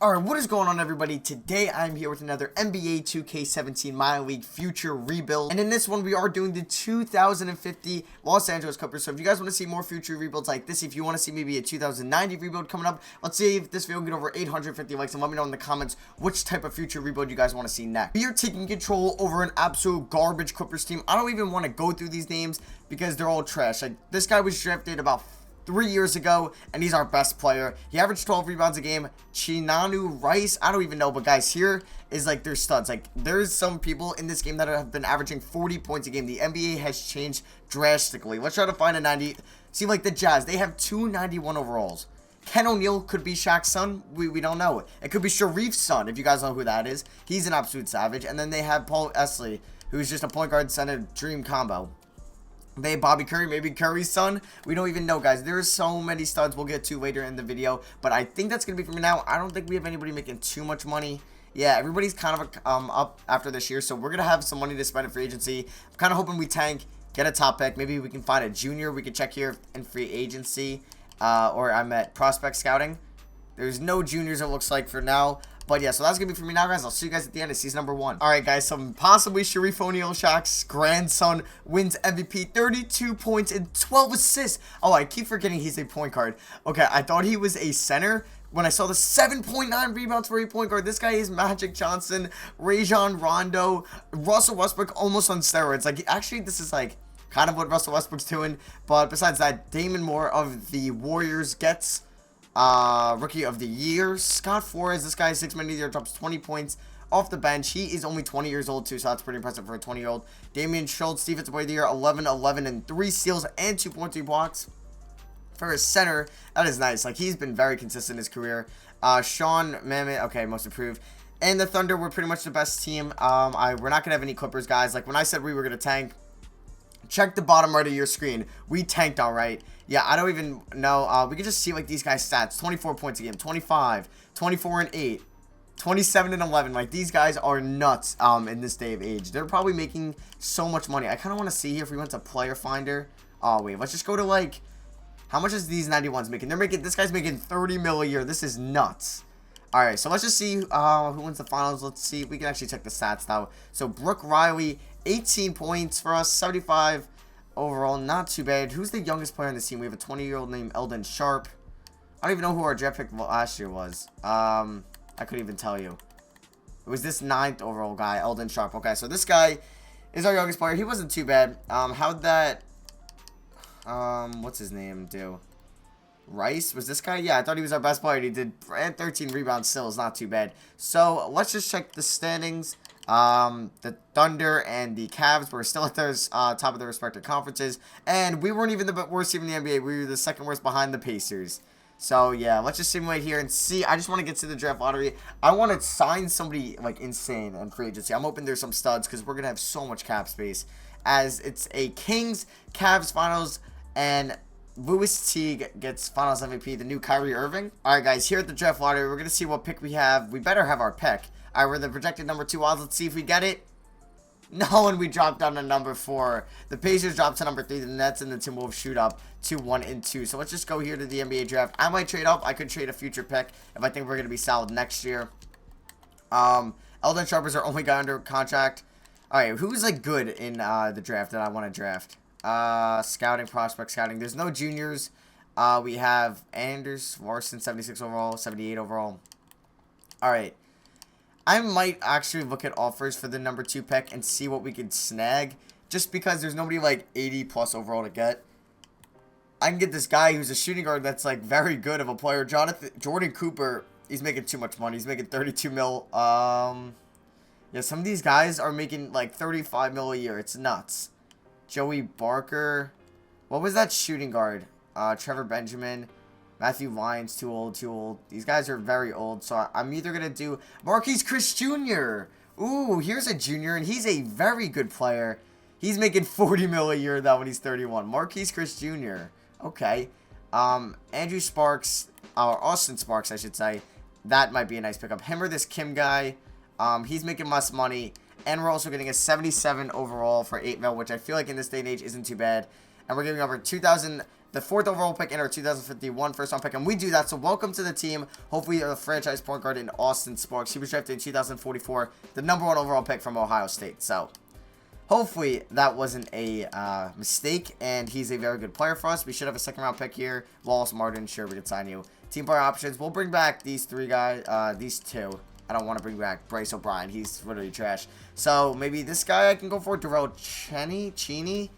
Alright, what is going on, everybody? Today I'm here with another NBA 2K17 minor league future rebuild, and in this one we are doing the 2050 Los Angeles Clippers. So if you guys want to see more future rebuilds like this, if you want to see maybe a 2090 rebuild coming up, let's see if this video can get over 850 likes, and let me know in the comments which type of future rebuild you guys want to see next. We are taking control over an absolute garbage Clippers team. I don't even want to go through these names because they're all trash. Like, this guy was drafted about 3 years ago, and he's our best player. He averaged 12 rebounds a game. Chinanu Rice, I don't even know, but guys, here is like their studs. Like, there's some people in this game that have been averaging 40 points a game. The NBA has changed drastically. Let's try to find a 90. See, like the Jazz, they have 291 overalls. Ken O'Neal could be Shaq's son. We don't know. It could be Sharif's son, if you guys know who that is. He's an absolute savage. And then they have Paul Esley, who's just a point guard center dream combo. They have Bobby Curry, maybe Curry's son. We don't even know, guys. There's so many studs we'll get to later in the video. But I think that's going to be for now. I don't think we have anybody making too much money. Yeah, everybody's kind of up after this year. So we're going to have some money to spend in free agency. I'm kind of hoping we tank, get a top pick. Maybe we can find a junior. We can check here in free agency. Or I'm at prospect scouting. There's no juniors, it looks like, for now. But yeah, so that's going to be for me now, guys. I'll see you guys at the end of season number 1. Alright, guys, so possibly Sharif O'Neal, Shaq's grandson, wins MVP, 32 points and 12 assists. Oh, I keep forgetting he's a point guard. Okay, I thought he was a center when I saw the 7.9 rebounds for a point guard. This guy is Magic Johnson, Rajon Rondo, Russell Westbrook almost on steroids. Like, actually, this is like kind of what Russell Westbrook's doing. But besides that, Damon Moore of the Warriors gets Rookie of the Year. Scott Flores, this guy is 6 man of the year, drops 20 points off the bench. He is only 20 years old too, so that's pretty impressive for a 20-year-old. Damian Schultz, Defensive Player of the Year, 11, 11, and 3 steals and 2.3 blocks for his center. That is nice. Like, he's been very consistent in his career. Sean Mamet, okay, most improved. And the Thunder were pretty much the best team. We're not gonna have any Clippers, guys. Like, when I said we were gonna tank, check the bottom right of your screen. We tanked, all right. Yeah, I don't even know. We can just see, like, these guys' stats. 24 points a game, 25, 24 and 8, 27 and 11. Like, these guys are nuts in this day of age. They're probably making so much money. I kind of want to see here if we went to Player Finder. Oh, wait. Let's just go to, like, how much is these 91s making? This guy's making 30 mil a year. This is nuts. All right, so let's just see who wins the finals. Let's see. We can actually check the stats, though. So, Brooke Riley, 18 points for us, 75 overall, not too bad. Who's the youngest player on this team? We have a 20-year-old named Eldon Sharp. I don't even know who our draft pick last year was. I couldn't even tell you. It was this 9th overall guy, Eldon Sharp. Okay, so this guy is our youngest player. He wasn't too bad. How'd that, what's his name do? Rice? Was this guy? Yeah, I thought he was our best player. He did 13 rebounds still. Is not too bad. So, let's just check the standings. The Thunder and the Cavs were still at their top of their respective conferences, and we weren't even the worst team in the NBA. We were the second worst behind the Pacers. So yeah, let's just simulate here and see. I just want to get to the draft lottery. I want to sign somebody like insane in free agency. I'm hoping there's some studs because we're gonna have so much cap space, as it's a Kings Cavs finals, and Louis Teague gets finals MVP, the new Kyrie Irving. All right, guys, here at the draft lottery, we're gonna see what pick we have. We better have our pick. Alright, we're the projected number 2 odds. Let's see if we get it. No, and we dropped down to number 4. The Pacers dropped to number 3. The Nets and the Timberwolves shoot up to 1 and 2. So let's just go here to the NBA draft. I might trade up. I could trade a future pick if I think we're going to be solid next year. Eldon Sharp is our only guy under contract. Alright, who's like good in the draft that I want to draft? Scouting, prospect scouting. There's no juniors. We have Anders Larson, 76 overall, 78 overall. Alright. I might actually look at offers for the number 2 pick and see what we could snag, just because there's nobody like 80 plus overall to get. I can get this guy who's a shooting guard that's like very good of a player. Jordan Cooper, he's making too much money. He's making 32 mil. Yeah, some of these guys are making like 35 mil a year. It's nuts. Joey Barker. What was that shooting guard? Trevor Benjamin. Matthew Lyons, too old. These guys are very old, so I'm either going to do Marquise Chris Jr. Ooh, here's a junior, and he's a very good player. He's making 40 mil a year, though, when he's 31. Marquise Chris Jr. Okay. Andrew Sparks, or Austin Sparks, I should say. That might be a nice pickup. Him or this Kim guy. He's making less money, and we're also getting a 77 overall for 8 mil, which I feel like in this day and age isn't too bad. And we're giving over 2,000 the 4th overall pick and our 2051 first round pick, and we do that. So welcome to the team. Hopefully you're the franchise point guard in Austin Sparks. He was drafted in 2044, the #1 overall pick from Ohio State. So hopefully that wasn't a mistake, and he's a very good player for us. We should have a 2nd round pick here. Wallace Martin, sure, we could sign you. Team player options, we'll bring back these 3 guys, these 2. I don't want to bring back Bryce O'Brien. He's literally trash. So maybe this guy I can go for, Darrell Cheney.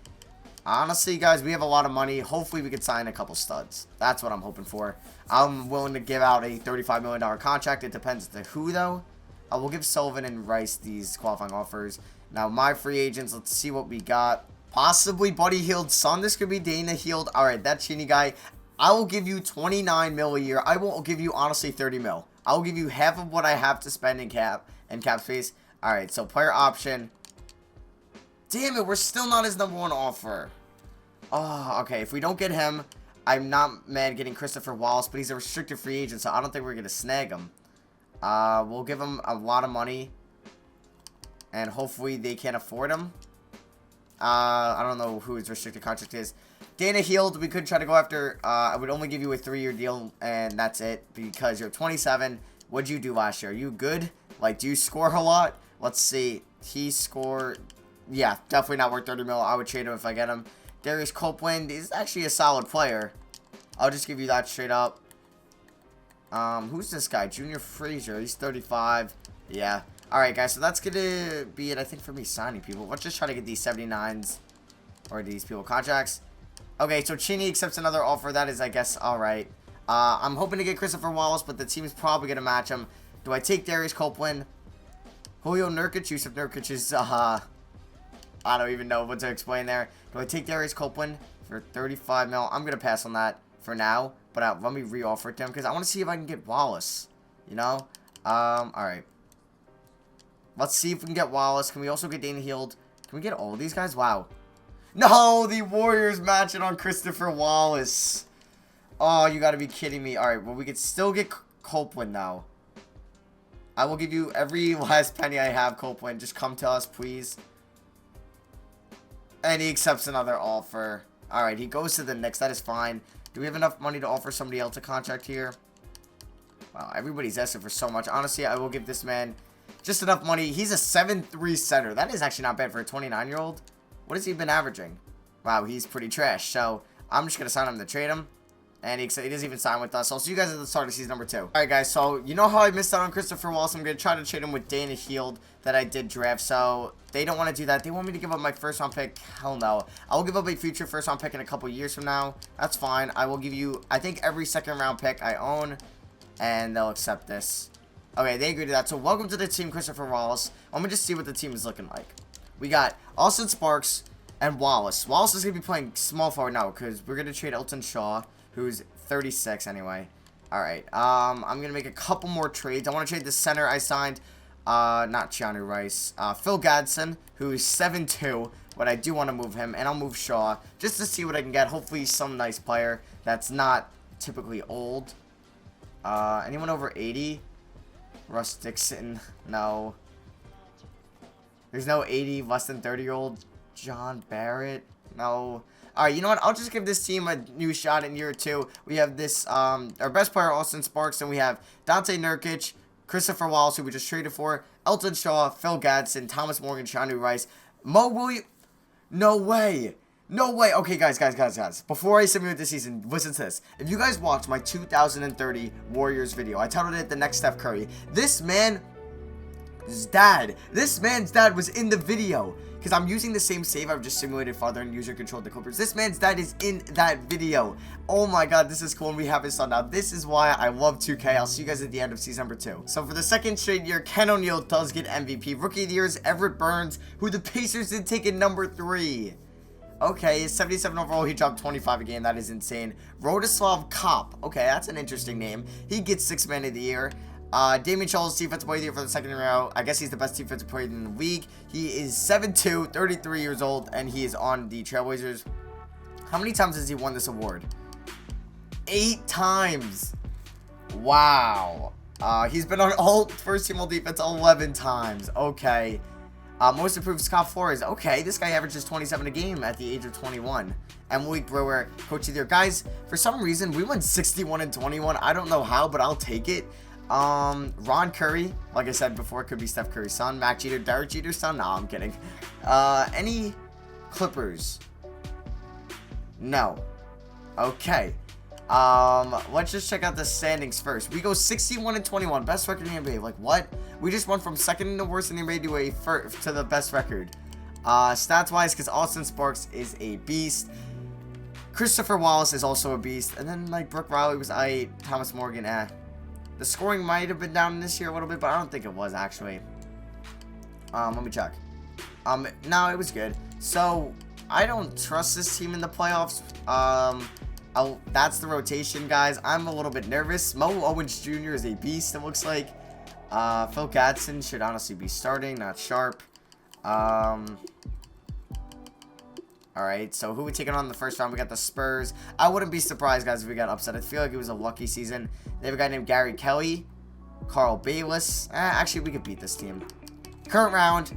Honestly, guys, we have a lot of money. Hopefully we can sign a couple studs. That's what I'm hoping for. I'm willing to give out a $35 million contract. It depends on who, though. We'll give Sullivan and Rice these qualifying offers. Now, my free agents, let's see what we got. Possibly Buddy Hield's son. This could be Dana Hield. All right, that Cheney guy. I will give you $29 mil a year. I won't give you, honestly, $30 mil. I will give you half of what I have to spend in cap space. All right, so player option. Damn it, we're still not his #1 offer. Oh, okay. If we don't get him, I'm not mad getting Christopher Wallace, but he's a restricted free agent, so I don't think we're going to snag him. We'll give him a lot of money, and hopefully they can't afford him. I don't know who his restricted contract is. Dana Hield, we could try to go after. I would only give you a 3-year deal, and that's it, because you're 27. What'd you do last year? Are you good? Like, do you score a lot? Let's see. He scored. Yeah, definitely not worth 30 mil. I would trade him if I get him. Darius Copeland is actually a solid player. I'll just give you that straight up. Who's this guy? Junior Frazier. He's 35. Yeah. Alright, guys. So that's going to be it, I think, for me signing people. Let's just try to get these 79s or these people contracts. Okay, so Cheney accepts another offer. That is, I guess, alright. I'm hoping to get Christopher Wallace, but the team is probably going to match him. Do I take Darius Copeland? Julio Nurkic? Yusuf Nurkic is, I don't even know what to explain there. Do I take Darius Copeland for 35 mil? I'm going to pass on that for now. But let me re-offer it to him because I want to see if I can get Wallace. You know? Alright. Let's see if we can get Wallace. Can we also get Dana Hield? Can we get all of these guys? Wow. No! The Warriors match it on Christopher Wallace. Oh, you got to be kidding me. Alright, well, we could still get Copeland now. I will give you every last penny I have, Copeland. Just come to us, please. And he accepts another offer. Alright, he goes to the Knicks. That is fine. Do we have enough money to offer somebody else a contract here? Wow, everybody's asking for so much. Honestly, I will give this man just enough money. He's a 7'3" center. That is actually not bad for a 29-year-old. What has he been averaging? Wow, he's pretty trash. So, I'm just going to sign him to trade him. And he doesn't even sign with us. I'll see you guys at the start of season number 2. Alright, guys. So, you know how I missed out on Christopher Wallace? I'm going to try to trade him with Dana Hield that I did draft. So, they don't want to do that. They want me to give up my first round pick. Hell no. I will give up a future first round pick in a couple years from now. That's fine. I will give you, I think, every 2nd round pick I own. And they'll accept this. Okay, they agree to that. So, welcome to the team, Christopher Wallace. Let me just see what the team is looking like. We got Austin Sparks and Wallace. Wallace is going to be playing small forward now because we're going to trade Elton Shaw, who's 36 anyway. Alright, I'm going to make a couple more trades. I want to trade the center I signed. Not Keanu Rice. Phil Gadsden, who's 7'2", but I do want to move him. And I'll move Shaw just to see what I can get. Hopefully some nice player that's not typically old. Anyone over 80? Russ Dixon. No. There's no 80 less than 30-year-old John Barrett. No. Alright, you know what? I'll just give this team a new shot in year 2. We have this, our best player, Austin Sparks. Then we have Dante Nurkic, Christopher Wallace, who we just traded for, Elton Shaw, Phil Gadsden, Thomas Morgan, Keanu Rice, Mo Williams. No way. No way. Okay, guys. Before I simulate this season, listen to this. If you guys watched my 2030 Warriors video, I titled it The Next Steph Curry. This man's dad was in the video. Because I'm using the same save I've just simulated father and user controlled the Clippers. This man's dad is in that video. Oh my god, this is cool, and we have his son now. This is why I love 2K. I'll see you guys at the end of season number 2. So for the 2nd straight year, Ken O'Neal does get MVP. Rookie of the year is Everett Burns, who the Pacers did take in number 3. Okay, 77 overall. He dropped 25 a game. That is insane. Rodislav Kopp. Okay, that's an interesting name. He gets 6th man of the year. Damian Charles, defensive player of the year for the 2nd in a row. I guess he's the best defensive player in the league. He is 7'2", 33 years old, and he is on the Trailblazers. How many times has he won this award? 8 times. Wow. He's been on all first team all defense 11 times. Okay. Most improved Scott Flores. Okay, this guy averages 27 a game at the age of 21. And Malik Brewer, coach of the year. Guys, for some reason, we went 61 and 21. I don't know how, but I'll take it. Ron Curry, like I said before, could be Steph Curry's son. Mac Jeter, Derek Jeter's son. No, I'm kidding. Any Clippers? No. Okay. Let's just check out the standings first. We go 61 and 21, best record in the NBA. Like, what? We just went from second to worst in the NBA to the best record. Stats wise, because Austin Sparks is a beast. Christopher Wallace is also a beast. And then, like, Brooke Riley was Thomas Morgan, The scoring might have been down this year a little bit, but I don't think it was, actually. Let me check. No, it was good. So, I don't trust this team in the playoffs. That's the rotation, guys. I'm a little bit nervous. Mo Owens Jr. is a beast, it looks like. Phil Gadsden should honestly be starting, not Sharp. Alright, so who we taking on in the first round? We got the Spurs. I wouldn't be surprised, guys, if we got upset. I feel like it was a lucky season. They have a guy named Gary Kelly, Carl Bayless. Actually, we could beat this team. Current round.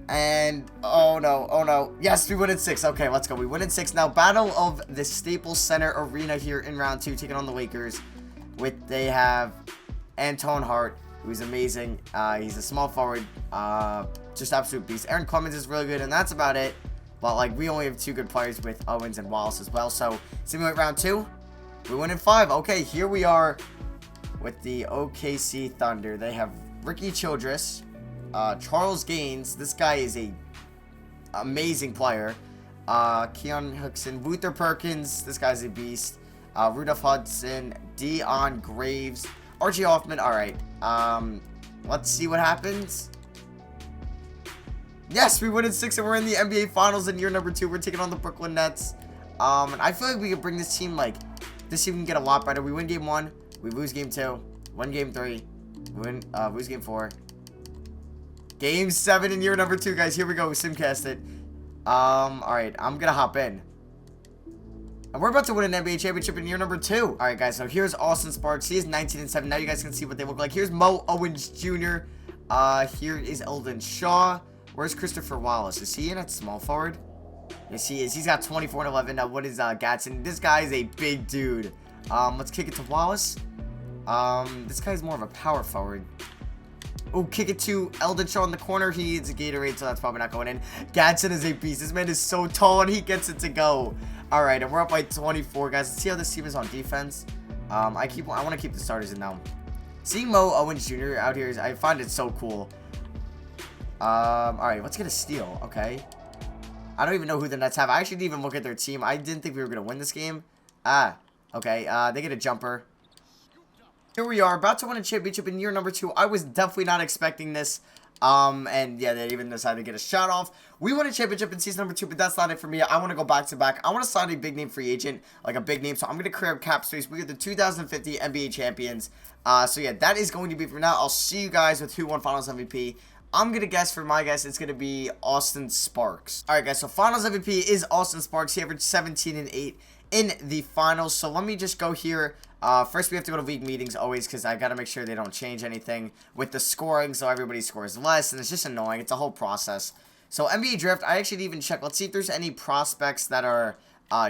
And, oh no. Yes, we win in 6. Okay, let's go. We win in 6. Now, battle of the Staples Center Arena here in round 2, taking on the Lakers. They have Anton Hart, who's amazing. He's a small forward. Just absolute beast. Aaron Clemens is really good, and that's about it. But, like, we only have 2 good players with Owens and Wallace as well. So, simulate round 2. We win in 5. Okay, here we are with the OKC Thunder. They have Ricky Childress, Charles Gaines. This guy is a amazing player. Keon Hickson, Luther Perkins. This guy's a beast. Rudolph Hudson, Dion Graves, Archie Hoffman. All right. Let's see what happens. Yes, we win in 6 and we're in the NBA Finals in year number 2. We're taking on the Brooklyn Nets. And I feel like we could bring this team, like, this team can get a lot better. We win game 1. We lose game 2. Win game 3. Lose game 4. Game 7 in year number 2, guys. Here we go. We simcast it. Alright. I'm gonna hop in. And we're about to win an NBA championship in year number 2. Alright, guys. So here's Austin Sparks. He is 19 and 7. Now you guys can see what they look like. Here's Mo Owens Jr. Here is Eldon Shaw. Where's Christopher Wallace? Is he in at small forward? Yes, he is. He's got 24 and 11. Now, what is Gadsden? This guy is a big dude. Let's kick it to Wallace. This guy's more of a power forward. Oh, kick it to Eldon Shaw in the corner. He needs a Gatorade, so that's probably not going in. Gadsden is a beast. This man is so tall, and he gets it to go. All right, and we're up by 24, guys. Let's see how this team is on defense. I want to keep the starters in now. Seeing Mo Owens Jr. out here, I find it so cool. All right, let's get a steal. Okay. I don't even know who the Nets have. I actually didn't even look at their team. I didn't think we were going to win this game. Okay. They get a jumper. Here we are, about to win a championship in year number 2. I was definitely not expecting this. And yeah, they even decided to get a shot off. We won a championship in season number 2, but that's not it for me. I want to go back to back. I want to sign a big name free agent, like a big name. So I'm going to clear up cap space. We are the 2050 NBA champions. So yeah, that is going to be for now. I'll see you guys with who won Finals MVP. I'm going to guess, for my guess, it's going to be Austin Sparks. Alright, guys, so Finals MVP is Austin Sparks. He averaged 17 and 8 in the Finals. So let me just go here. First, we have to go to league meetings always, because I got to make sure they don't change anything with the scoring, so everybody scores less, and it's just annoying. It's a whole process. So NBA Draft, I actually didn't even check. Let's see if there's any prospects that are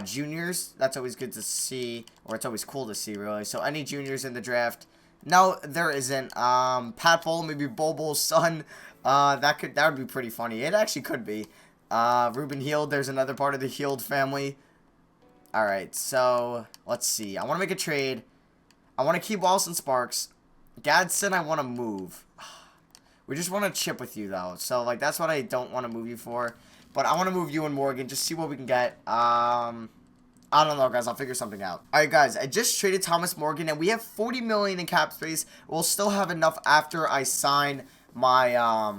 juniors. That's always good to see, or it's always cool to see, really. So any juniors in the draft? No, there isn't. Pat Bowl, maybe Bobo's son. That would be pretty funny. It actually could be. Ruben Heald, there's another part of the Heald family. Alright, so let's see. I want to make a trade. I want to keep Wallace and Sparks. Gadsden, I want to move. We just want to chip with you, though. So, like, that's what I don't want to move you for. But I want to move you and Morgan. Just see what we can get. I don't know, guys. I'll figure something out. Alright, guys. I just traded Thomas Morgan, and we have $40 million in cap space. We'll still have enough after I sign my,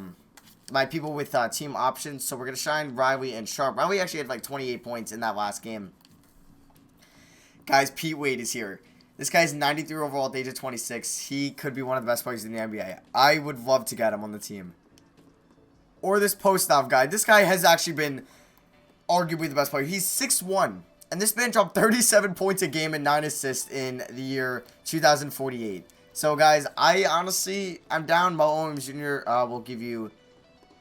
my people with team options. So, we're going to shine Riley and Sharp. Riley actually had, like, 28 points in that last game. Guys, Pete Wade is here. This guy's 93 overall at the age of 26. He could be one of the best players in the NBA. I would love to get him on the team. Or this Postov guy. This guy has actually been arguably the best player. He's 6'1". And this man dropped 37 points a game and 9 assists in the year 2048. So, guys, I'm down. Mo Owens Jr. Will give you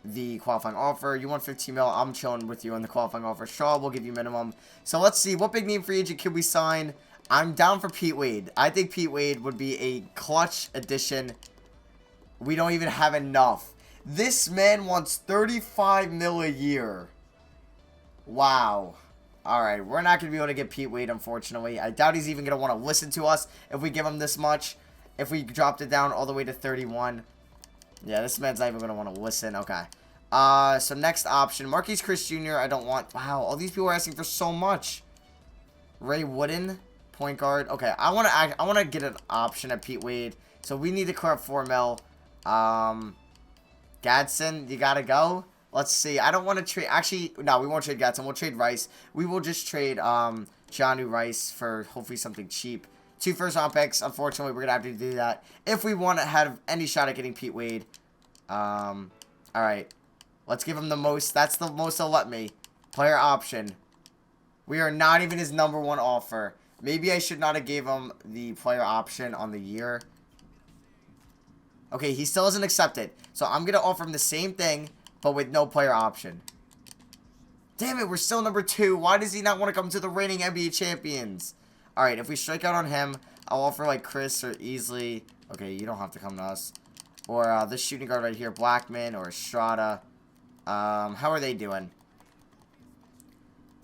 the qualifying offer. You want 15 mil, I'm chilling with you on the qualifying offer. Shaw will give you minimum. So let's see, what big name free agent could we sign? I'm down for Pete Wade. I think Pete Wade would be a clutch addition. We don't even have enough. This man wants 35 mil a year. Wow. Alright, we're not going to be able to get Pete Wade, unfortunately. I doubt he's even going to want to listen to us if we give him this much. If we dropped it down all the way to 31. Yeah, this man's not even going to want to listen. Okay. So next option. Marquise Chris Jr. I don't want... Wow, all these people are asking for so much. Ray Wooden, point guard. Okay, I want to get an option at Pete Wade. So we need to clear up 4 mil. Gadsden, you got to go. Let's see. I don't want to trade... Actually, no, we won't trade Gadsden. We'll trade Rice. We will just trade Johnu Rice for hopefully something cheap. 2 first-round picks. Unfortunately, we're going to have to do that if we want to have any shot at getting Pete Wade. Alright. Let's give him the most. That's the most they'll let me. Player option. We are not even his #1 offer. Maybe I should not have gave him the player option on the year. Okay, he still hasn't accepted. So I'm going to offer him the same thing, but with no player option. Damn it, we're still #2. Why does he not want to come to the reigning NBA champions? Alright, if we strike out on him, I'll offer like Chris or Easley. Okay, you don't have to come to us. Or this shooting guard right here, Blackman or Estrada. How are they doing?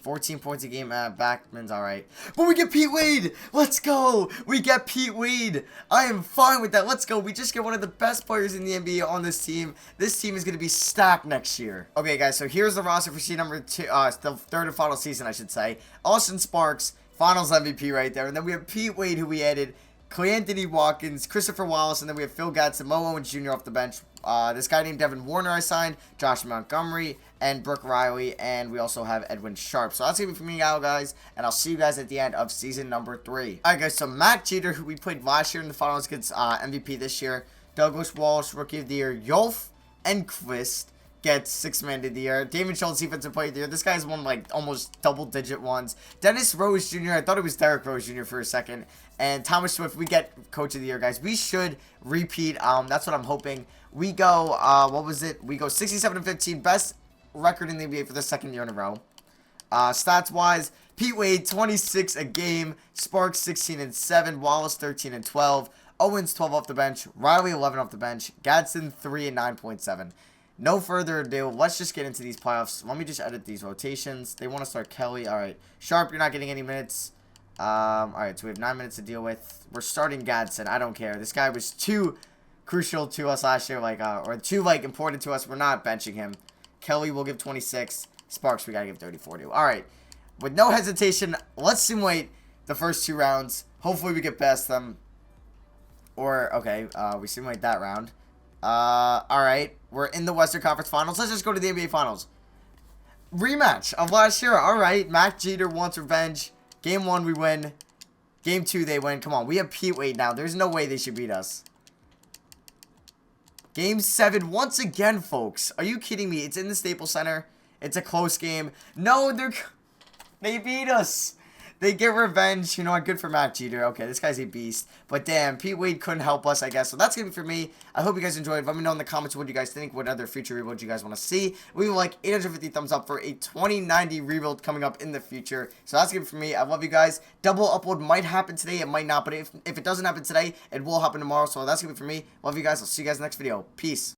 14 points a game. Backman's alright. But we get Pete Wade! Let's go! We get Pete Wade! I am fine with that. Let's go. We just get one of the best players in the NBA on this team. This team is going to be stacked next year. Okay, guys, so here's the roster for season #2. The third and final season, I should say. Austin Sparks, finals MVP right there. And then we have Pete Wade, who we added. Cleanthony Watkins, Christopher Wallace, and then we have Phil Gadsden, Mo Owens Jr. off the bench. This guy named Devin Warner I signed, Josh Montgomery, and Brooke Riley, and we also have Edwin Sharp. So that's going to be for me now, guys, and I'll see you guys at the end of season #3. Alright, guys, so Matt Jeter, who we played last year in the finals, gets MVP this year. Douglas Walsh, Rookie of the Year. Yolf Enquist gets 6th Man of the Year. David Schultz, Defensive Player of the Year. This guy's won, like, almost double-digit ones. Dennis Rose Jr., I thought it was Derrick Rose Jr. for a second. And Thomas Swift, we get Coach of the Year, guys. We should repeat. That's what I'm hoping. We go, what was it? We go 67-15, best record in the NBA for the 2nd year in a row. Stats-wise, Pete Wade, 26 a game. Sparks, 16-7. Wallace, 13-12. Owens, 12 off the bench. Riley, 11 off the bench. Gadsden, 3 and 9.7. No further ado, let's just get into these playoffs. Let me just edit these rotations. They want to start Kelly. Alright. Sharp, you're not getting any minutes. Alright, so we have 9 minutes to deal with. We're starting Gadsden. I don't care. This guy was too crucial to us last year, like, or too, like, important to us. We're not benching him. Kelly will give 26. Sparks, we gotta give 34 to. Alright. With no hesitation, let's simulate the first 2 rounds. Hopefully we get past them. Or, okay, we simulate that round. Alright. We're in the Western Conference Finals. Let's just go to the NBA Finals. Rematch of last year. Alright. Matt Jeter wants revenge. Game 1, we win. Game 2, they win. Come on. We have Pete Wade now. There's no way they should beat us. Game 7, once again, folks. Are you kidding me? It's in the Staples Center. It's a close game. No, they beat us. They get revenge. You know what? Good for Matt Jeter. Okay, this guy's a beast. But damn, Pete Wade couldn't help us, I guess. So that's going to be for me. I hope you guys enjoyed. Let me know in the comments what you guys think. What other future rebuilds you guys want to see. We would like 850 thumbs up for a 2090 rebuild coming up in the future. So that's going to be for me. I love you guys. Double upload might happen today. It might not. But if it doesn't happen today, it will happen tomorrow. So that's going to be for me. Love you guys. I'll see you guys in the next video. Peace.